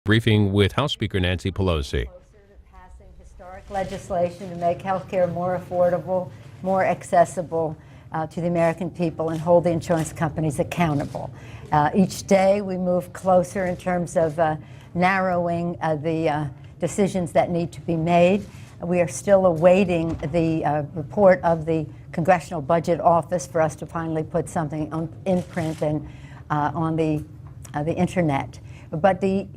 Briefing with House Speaker Nancy Pelosi. Closer to passing historic legislation to make health care more affordable, more accessible to the American people, and hold the insurance companies accountable. Each day we move closer in terms of narrowing the decisions that need to be made. We are still awaiting the report of the Congressional Budget Office for us to finally put something in print and on the internet. But the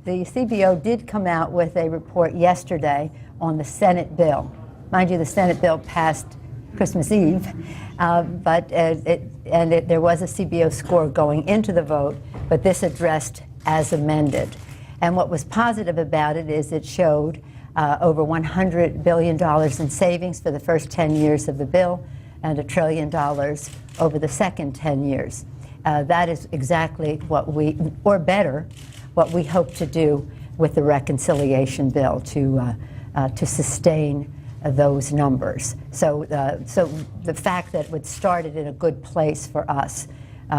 CBO did come out with a report yesterday on the Senate bill. Mind you, the Senate bill passed Christmas Eve, but there was a CBO score going into the vote, but this addressed as amended. And what was positive about it is it showed over $100 billion in savings for the first 10 years of the bill and $1 trillion over the second 10 years. That is exactly what we, or better, what we hope to do with the reconciliation bill to sustain those numbers. So the fact that it started in a good place for us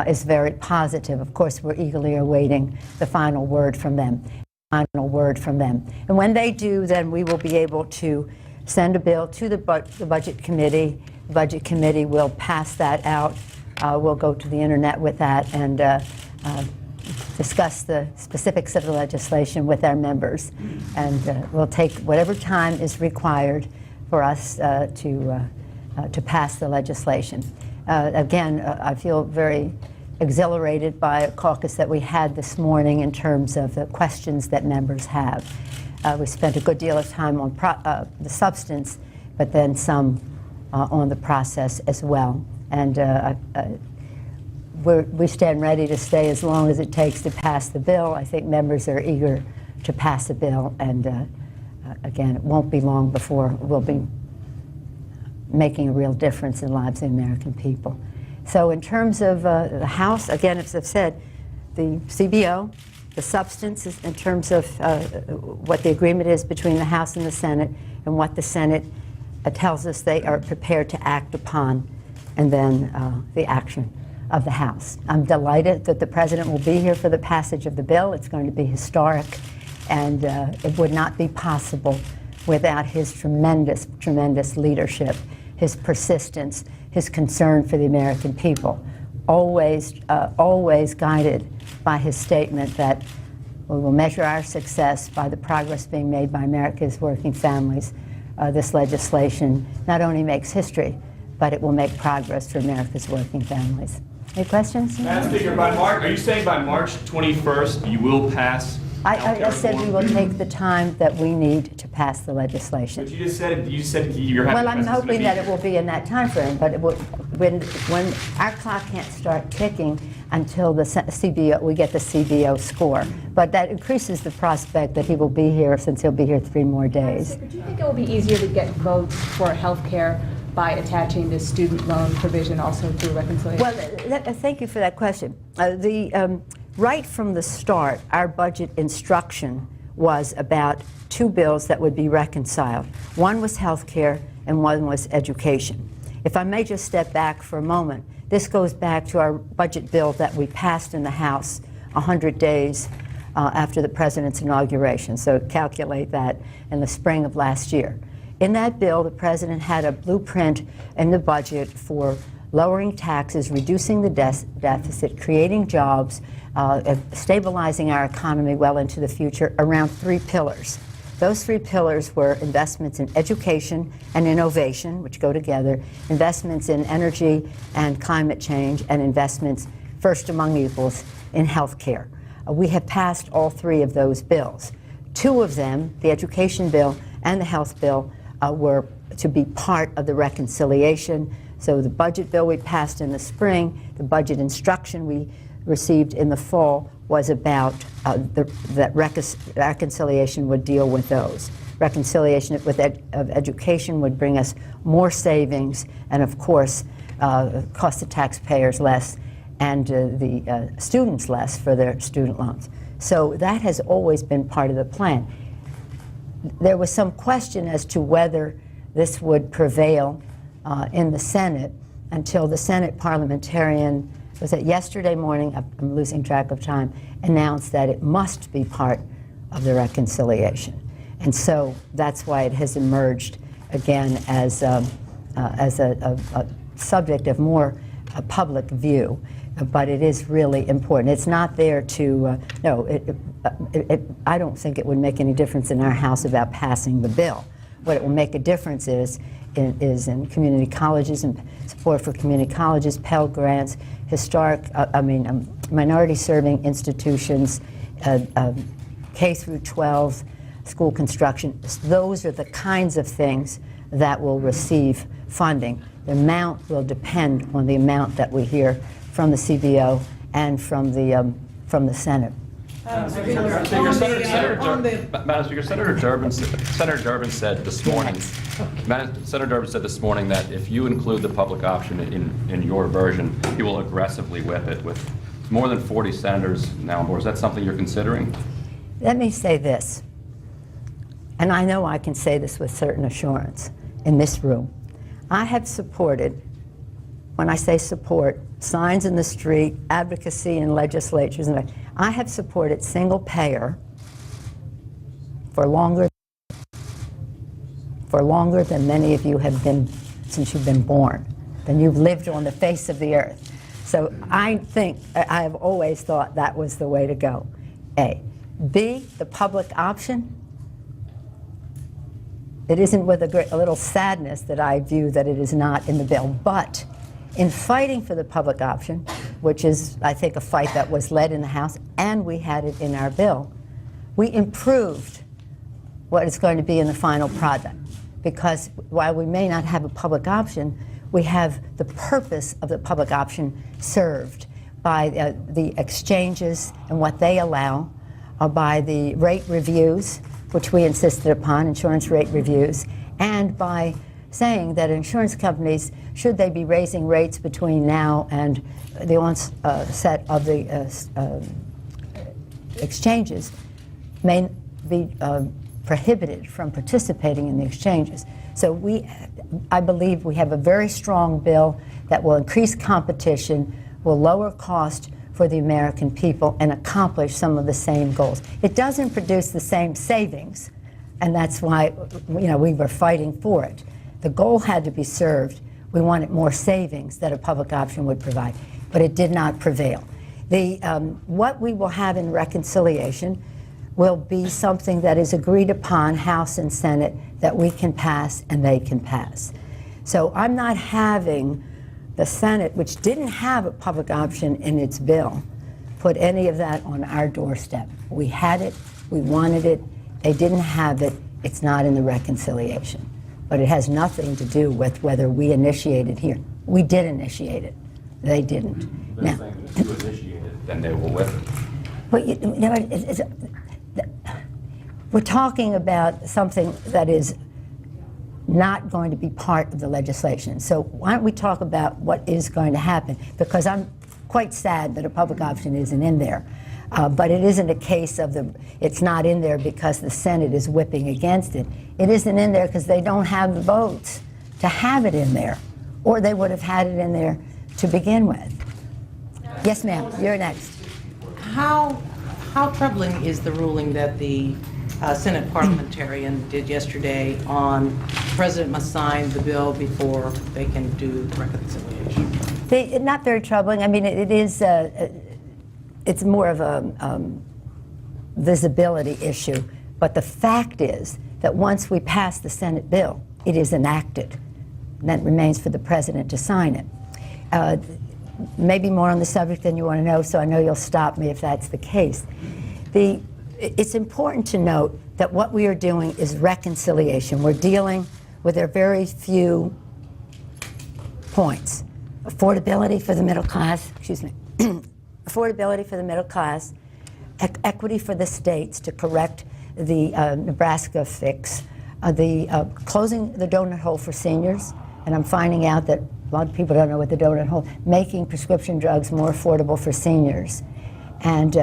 is very positive. Of course, we're eagerly awaiting the final word from them. And when they do, then we will be able to send a bill to the Budget Committee. The Budget Committee will pass that out. We'll go to the internet with that and discuss the specifics of the legislation with our members. And we'll take whatever time is required for us to pass the legislation. Again, I feel very exhilarated by a caucus that we had this morning in terms of the questions that members have. We spent a good deal of time on the substance, but then some on the process as well. And we stand ready to stay as long as it takes to pass the bill. I think members are eager to pass the bill, and again, it won't be long before we'll be making a real difference in the lives of the American people. So in terms of the House, again, as I've said, the CBO, the substance is in terms of what the agreement is between the House and the Senate, and what the Senate tells us they are prepared to act upon, and then the action of the House. I'm delighted that the President will be here for the passage of the bill. It's going to be historic, and it would not be possible without his tremendous, tremendous leadership, his persistence, his concern for the American people, always guided by his statement that we will measure our success by the progress being made by America's working families. This legislation not only makes history, but it will make progress for America's working families. Any questions? Madam Speaker, are you saying by March 21st you will pass? I said we will take the time that we need to pass the legislation. But you said you're having. Well, I'm hoping that it will be in that time frame, but it will, when our clock can't start ticking until the CBO, we get the CBO score. But that increases the prospect that he will be here, since he'll be here 3 more days. Do you think it will be easier to get votes for health care by attaching the student loan provision also to reconciliation? Well, thank you for that question. Right from the start, our budget instruction was about 2 bills that would be reconciled. One was health care and one was education. If I may just step back for a moment, this goes back to our budget bill that we passed in the House 100 days after the President's inauguration. So calculate that in the spring of last year. In that bill, the President had a blueprint in the budget for lowering taxes, reducing the deficit, creating jobs, stabilizing our economy well into the future around 3 pillars. Those 3 pillars were investments in education and innovation, which go together, investments in energy and climate change, and investments, first among equals, in health care. We have passed all 3 of those bills. 2 of them, the education bill and the health bill, were to be part of the reconciliation. So the budget bill we passed in the spring, the budget instruction we received in the fall was about that reconciliation would deal with those. Reconciliation of education would bring us more savings and, of course, cost the taxpayers less and the students less for their student loans. So that has always been part of the plan. There was some question as to whether this would prevail in the Senate until the Senate parliamentarian, was it yesterday morning, I'm losing track of time, announced that it must be part of the reconciliation. And so that's why it has emerged again as a subject of more public view. But it is really important. It's not there to, I don't think it would make any difference in our House about passing the bill. What it will make a difference is in community colleges and support for community colleges, Pell Grants, minority-serving institutions, K through 12, school construction. Those are the kinds of things that will receive funding. The amount will depend on the amount that we hear from the CBO and from the Senate. Madam Speaker, Senator Durbin said this morning. Senator Durbin said this morning that if you include the public option in your version, he will aggressively whip it. With more than 40 senators now on board, is that something you're considering? Let me say this, and I know I can say this with certain assurance in this room. I have supported, when I say support, signs in the street, advocacy in legislatures, and I have supported single payer for longer than many of you have been since you've been born, than you've lived on the face of the earth. So I think, I have always thought that was the way to go, A. B, the public option. It isn't with a little sadness that I view that it is not in the bill, but in fighting for the public option, which is, I think, a fight that was led in the House, and we had it in our bill, we improved what is going to be in the final product. Because while we may not have a public option, we have the purpose of the public option served by the exchanges and what they allow, by the rate reviews, which we insisted upon, insurance rate reviews, and by saying that insurance companies, should they be raising rates between now and the onset of the exchanges, may be prohibited from participating in the exchanges. So I believe we have a very strong bill that will increase competition, will lower cost for the American people, and accomplish some of the same goals. It doesn't produce the same savings, and that's why we were fighting for it. The goal had to be served. We wanted more savings that a public option would provide, but it did not prevail. What we will have in reconciliation will be something that is agreed upon, House and Senate, that we can pass and they can pass. So I'm not having the Senate, which didn't have a public option in its bill, put any of that on our doorstep. We had it, we wanted it, they didn't have it, it's not in the reconciliation. But it has nothing to do with whether we initiated here. We did initiate it, they didn't. They're saying that if you initiate it, then they will whip it. But we're talking about something that is not going to be part of the legislation. So why don't we talk about what is going to happen? Because I'm quite sad that a public option isn't in there. But it isn't a case of it's not in there because the Senate is whipping against it. It isn't in there because they don't have the votes to have it in there, or they would have had it in there to begin with. Yes, ma'am, you're next. How troubling is the ruling that the Senate parliamentarian did yesterday on the president must sign the bill before they can do the reconciliation? Not very troubling. I mean, it is. It's more of a visibility issue. But the fact is that once we pass the Senate bill, it is enacted. And that remains for the president to sign it. Maybe more on the subject than you want to know, so I know you'll stop me if that's the case. It's important to note that what we are doing is reconciliation. We're dealing with a very few points. Affordability for the middle class, affordability for the middle class, equity for the states to correct the Nebraska fix, closing the donut hole for seniors, and I'm finding out that a lot of people don't know what the donut hole, making prescription drugs more affordable for seniors, and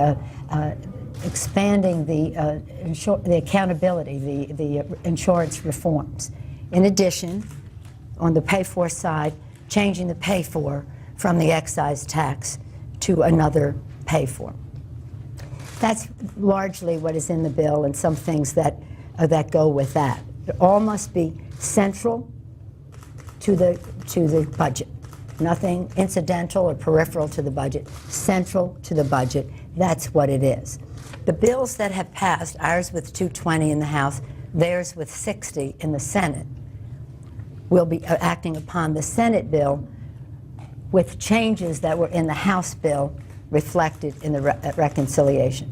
expanding the accountability, the insurance reforms. In addition, on the pay-for side, changing the pay-for from the excise tax to another pay-for. That's largely what is in the bill and some things that go with that. It all must be central to the budget. Nothing incidental or peripheral to the budget. Central to the budget. That's what it is. The bills that have passed, ours with 220 in the House, theirs with 60 in the Senate, will be acting upon the Senate bill with changes that were in the House bill reflected in the reconciliation.